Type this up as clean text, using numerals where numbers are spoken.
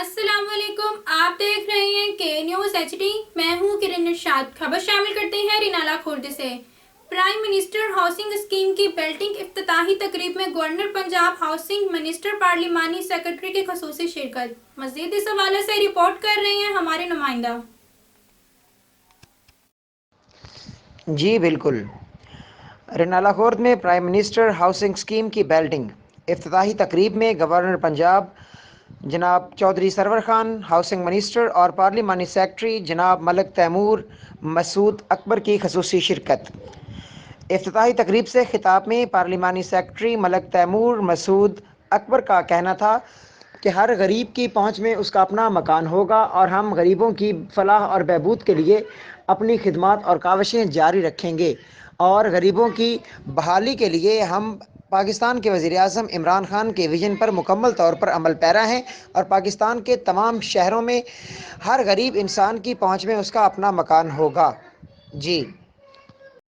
السلام علیکم، آپ دیکھ رہے ہیں کے نیوز ایچ ڈی۔ میں ہوں کرن ارشاد۔ خبر شامل کرتے ہیں رینالہ خورد سے۔ پرائم منسٹر ہاؤسنگ اسکیم کی بلڈنگ افتتاحی تقریب میں گورنر پنجاب، ہاؤسنگ منسٹر، پارلیمانی سیکرٹری کی خصوصی شرکت۔ مزید اس حوالے سے رپورٹ کر رہے ہیں ہمارے نمائندہ۔ جی بالکل، رینالہ خورد میں پرائم منسٹر ہاؤسنگ اسکیم کی بلڈنگ افتتاحی تقریب میں گورنر پنجاب جناب چودھری سرور خان، ہاؤسنگ منسٹر اور پارلیمانی سیکرٹری جناب ملک تیمور مسعود اکبر کی خصوصی شرکت۔ افتتاحی تقریب سے خطاب میں پارلیمانی سیکرٹری ملک تیمور مسعود اکبر کا کہنا تھا کہ ہر غریب کی پہنچ میں اس کا اپنا مکان ہوگا اور ہم غریبوں کی فلاح اور بہبود کے لیے اپنی خدمات اور کاوشیں جاری رکھیں گے اور غریبوں کی بحالی کے لیے ہم پاکستان کے وزیر اعظم عمران خان کے ویژن پر مکمل طور پر عمل پیرا ہیں اور پاکستان کے تمام شہروں میں ہر غریب انسان کی پہنچ میں اس کا اپنا مکان ہوگا۔ جی